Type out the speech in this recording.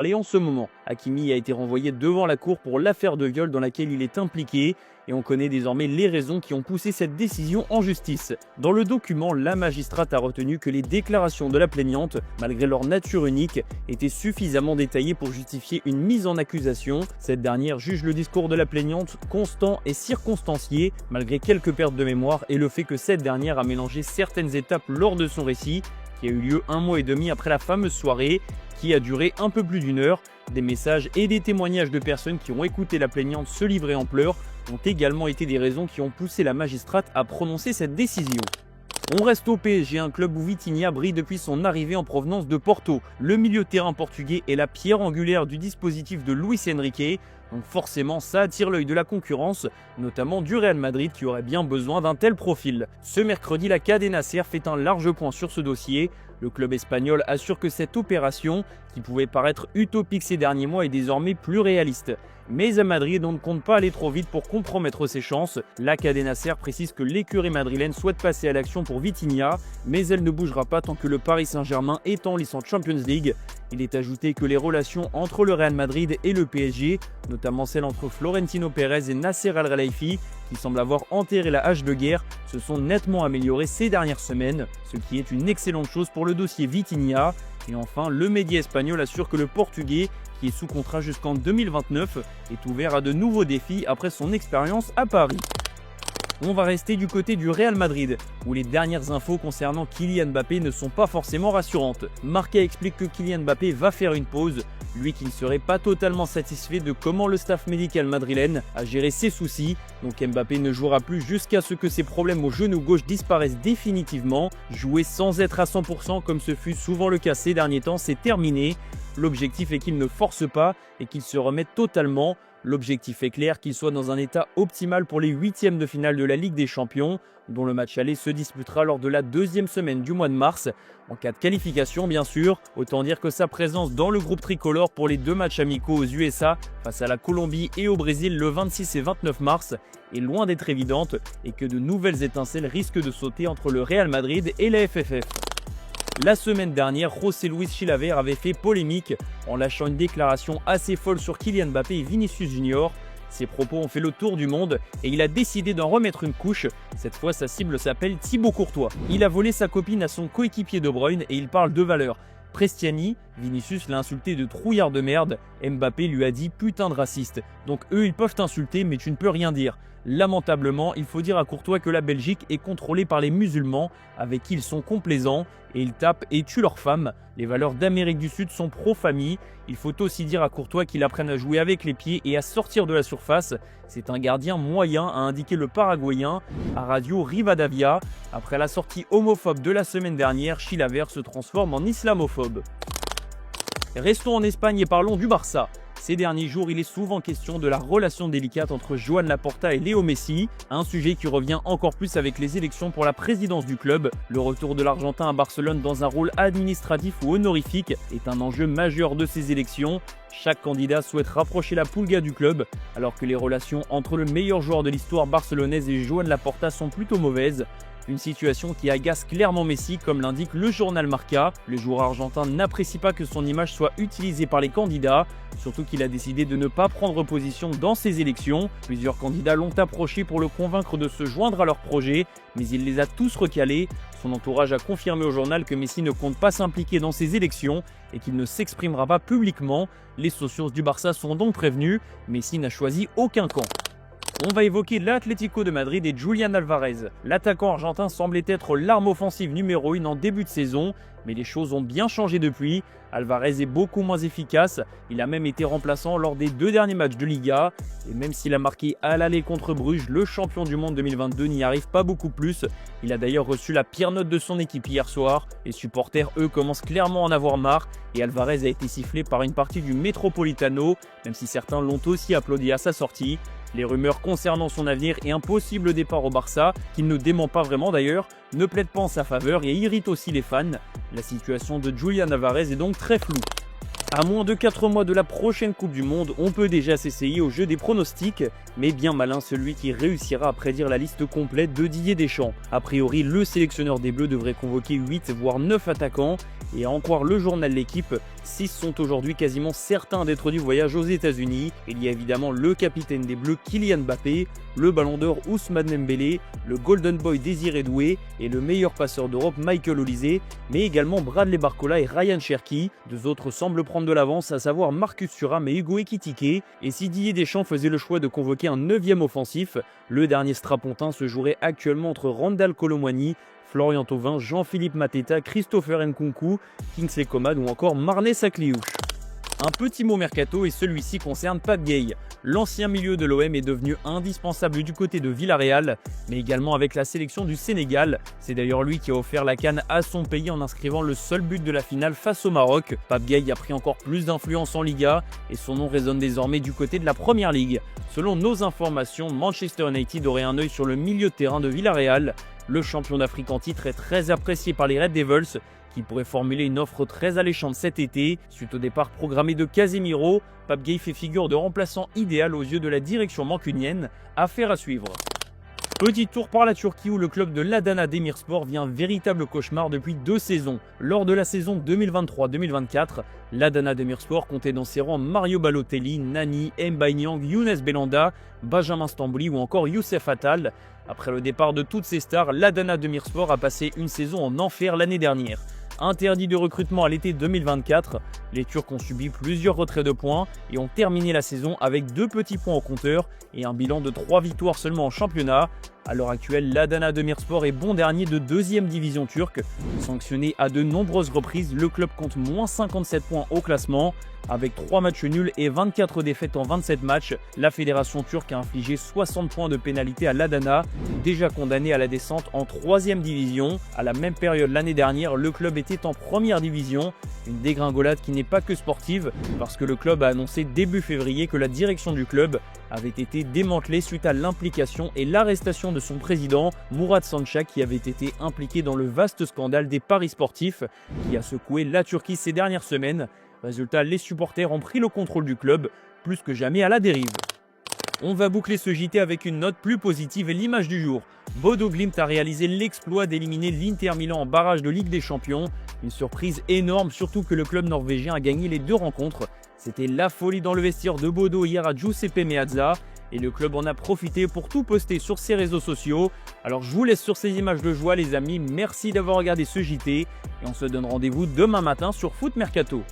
Et en ce moment, Hakimi a été renvoyé devant la cour pour l'affaire de viol dans laquelle il est impliqué et on connaît désormais les raisons qui ont poussé cette décision en justice. Dans le document, la magistrate a retenu que les déclarations de la plaignante, malgré leur nature unique, étaient suffisamment détaillées pour justifier une mise en accusation. Cette dernière juge le discours de la plaignante constant et circonstancié, malgré quelques pertes de mémoire et le fait que cette dernière a mélangé certaines étapes lors de son récit, qui a eu lieu 1 mois et demi après la fameuse soirée, qui a duré un peu plus d'1 heure. Des messages et des témoignages de personnes qui ont écouté la plaignante se livrer en pleurs ont également été des raisons qui ont poussé la magistrate à prononcer cette décision. On reste au PSG, un club où Vitinha brille depuis son arrivée en provenance de Porto. Le milieu de terrain portugais est la pierre angulaire du dispositif de Luis Enrique, donc forcément ça attire l'œil de la concurrence, notamment du Real Madrid qui aurait bien besoin d'un tel profil. Ce mercredi, la Cadena Ser fait un large point sur ce dossier. Le club espagnol assure que cette opération, qui pouvait paraître utopique ces derniers mois, est désormais plus réaliste. Mais à Madrid, on ne compte pas aller trop vite pour compromettre ses chances. La Cadena Ser précise que l'écurie madrilène souhaite passer à l'action pour Vitinha, mais elle ne bougera pas tant que le Paris Saint-Germain est en lice en Champions League. Il est ajouté que les relations entre le Real Madrid et le PSG, notamment celle entre Florentino Pérez et Nasser Al-Khelaifi, qui semblent avoir enterré la hache de guerre, se sont nettement améliorées ces dernières semaines, ce qui est une excellente chose pour le dossier Vitinha. Et enfin, le média espagnol assure que le Portugais, qui est sous contrat jusqu'en 2029, est ouvert à de nouveaux défis après son expérience à Paris. On va rester du côté du Real Madrid, où les dernières infos concernant Kylian Mbappé ne sont pas forcément rassurantes. Marca explique que Kylian Mbappé va faire une pause, lui qui ne serait pas totalement satisfait de comment le staff médical madrilène a géré ses soucis, donc Mbappé ne jouera plus jusqu'à ce que ses problèmes au genou gauche disparaissent définitivement. Jouer sans être à 100% comme ce fut souvent le cas ces derniers temps, c'est terminé. L'objectif est qu'il ne force pas et qu'il se remette totalement. L'objectif est clair, qu'il soit dans un état optimal pour les 8e de finale de la Ligue des Champions, dont le match aller se disputera lors de la 2e semaine du mois de mars. En cas de qualification bien sûr, autant dire que sa présence dans le groupe tricolore pour les 2 matchs amicaux aux USA face à la Colombie et au Brésil le 26 et 29 mars est loin d'être évidente et que de nouvelles étincelles risquent de sauter entre le Real Madrid et la FFF. La semaine dernière, José Luis Chilavert avait fait polémique en lâchant une déclaration assez folle sur Kylian Mbappé et Vinicius Junior. Ses propos ont fait le tour du monde et il a décidé d'en remettre une couche. Cette fois, sa cible s'appelle Thibaut Courtois. Il a volé sa copine à son coéquipier De Bruyne et il parle de valeur. Prestiani, Vinicius l'a insulté de trouillard de merde, Mbappé lui a dit putain de raciste. Donc eux ils peuvent t'insulter mais tu ne peux rien dire. Lamentablement, il faut dire à Courtois que la Belgique est contrôlée par les musulmans avec qui ils sont complaisants et ils tapent et tuent leurs femmes. Les valeurs d'Amérique du Sud sont pro-famille. Il faut aussi dire à Courtois qu'il apprenne à jouer avec les pieds et à sortir de la surface. C'est un gardien moyen, a indiqué le Paraguayen à Radio Rivadavia. Après la sortie homophobe de la semaine dernière, Chilavert se transforme en islamophobe. Restons en Espagne et parlons du Barça. Ces derniers jours, il est souvent question de la relation délicate entre Joan Laporta et Léo Messi, un sujet qui revient encore plus avec les élections pour la présidence du club. Le retour de l'Argentin à Barcelone dans un rôle administratif ou honorifique est un enjeu majeur de ces élections. Chaque candidat souhaite rapprocher la Pulga du club, alors que les relations entre le meilleur joueur de l'histoire barcelonaise et Joan Laporta sont plutôt mauvaises. Une situation qui agace clairement Messi, comme l'indique le journal Marca. Le joueur argentin n'apprécie pas que son image soit utilisée par les candidats, surtout qu'il a décidé de ne pas prendre position dans ces élections. Plusieurs candidats l'ont approché pour le convaincre de se joindre à leur projet, mais il les a tous recalés. Son entourage a confirmé au journal que Messi ne compte pas s'impliquer dans ces élections et qu'il ne s'exprimera pas publiquement. Les socios du Barça sont donc prévenus, Messi n'a choisi aucun camp. On va évoquer l'Atlético de Madrid et Julián Álvarez. L'attaquant argentin semblait être l'arme offensive numéro 1 en début de saison, mais les choses ont bien changé depuis. Álvarez est beaucoup moins efficace, il a même été remplaçant lors des 2 derniers matchs de Liga. Et même s'il a marqué à l'aller contre Bruges, le champion du monde 2022 n'y arrive pas beaucoup plus. Il a d'ailleurs reçu la pire note de son équipe hier soir. Les supporters, eux, commencent clairement à en avoir marre. Et Álvarez a été sifflé par une partie du Metropolitano, même si certains l'ont aussi applaudi à sa sortie. Les rumeurs concernant son avenir et un possible départ au Barça, qu'il ne dément pas vraiment d'ailleurs, ne plaident pas en sa faveur et irritent aussi les fans. La situation de Julián Álvarez est donc très floue. À moins de 4 mois de la prochaine Coupe du Monde, on peut déjà s'essayer au jeu des pronostics, mais bien malin celui qui réussira à prédire la liste complète de Didier Deschamps. A priori, le sélectionneur des Bleus devrait convoquer 8 voire 9 attaquants, Et à en croire le journal L'Équipe, 6 sont aujourd'hui quasiment certains d'être du voyage aux États-Unis. Il y a évidemment le capitaine des Bleus Kylian Mbappé, le Ballon d'Or Ousmane Dembélé, le Golden Boy Désiré Doué et le meilleur passeur d'Europe Michael Olise, mais également Bradley Barcola et Ryan Cherki. Deux autres semblent prendre de l'avance, à savoir Marcus Thuram et Hugo Ekitike. Et si Didier Deschamps faisait le choix de convoquer un 9e offensif, le dernier strapontin se jouerait actuellement entre Randal Kolo Muani, Florian Thauvin, Jean-Philippe Mateta, Christopher Nkunku, Kingsley Coman ou encore Marney Sakliouche. Un petit mot mercato et celui-ci concerne Pape Gueye. L'ancien milieu de l'OM est devenu indispensable du côté de Villarreal, mais également avec la sélection du Sénégal. C'est d'ailleurs lui qui a offert la CAN à son pays en inscrivant le seul but de la finale face au Maroc. Pape Gueye a pris encore plus d'influence en Liga et son nom résonne désormais du côté de la Première Ligue. Selon nos informations, Manchester United aurait un œil sur le milieu de terrain de Villarreal. Le champion d'Afrique en titre est très apprécié par les Red Devils, qui pourrait formuler une offre très alléchante cet été. Suite au départ programmé de Casemiro, Pape Gueye fait figure de remplaçant idéal aux yeux de la direction mancunienne. Affaire à suivre. Petit tour par la Turquie où le club de l'Adana Demirspor vit un véritable cauchemar depuis 2 saisons. Lors de la saison 2023-2024, l'Adana Demirspor comptait dans ses rangs Mario Balotelli, Nani, Mbaye Niang, Younes Belhanda, Benjamin Stambouli ou encore Youssef Attal. Après le départ de toutes ces stars, l'Adana Demirspor a passé une saison en enfer l'année dernière. Interdit de recrutement à l'été 2024, les Turcs ont subi plusieurs retraits de points et ont terminé la saison avec 2 petits points au compteur et un bilan de 3 victoires seulement en championnat. À l'heure actuelle, l'Adana Demirspor est bon dernier de 2e division turque. Sanctionné à de nombreuses reprises, le club compte moins 57 points au classement. Avec 3 matchs nuls et 24 défaites en 27 matchs, la fédération turque a infligé 60 points de pénalité à l'Adana, déjà condamné à la descente en 3e division. À la même période l'année dernière, le club était en première division. Une dégringolade qui n'est pas que sportive, parce que le club a annoncé début février que la direction du club avait été démantelée suite à l'implication et l'arrestation de son président, Murat Sanca, qui avait été impliqué dans le vaste scandale des paris sportifs qui a secoué la Turquie ces dernières semaines. Résultat, les supporters ont pris le contrôle du club, plus que jamais à la dérive. On va boucler ce JT avec une note plus positive et l'image du jour. Bodo Glimt a réalisé l'exploit d'éliminer l'Inter Milan en barrage de Ligue des Champions. Une surprise énorme, surtout que le club norvégien a gagné les 2 rencontres. C'était la folie dans le vestiaire de Bodo hier à Giuseppe Meazza. Et le club en a profité pour tout poster sur ses réseaux sociaux. Alors je vous laisse sur ces images de joie les amis, merci d'avoir regardé ce JT. Et on se donne rendez-vous demain matin sur Foot Mercato.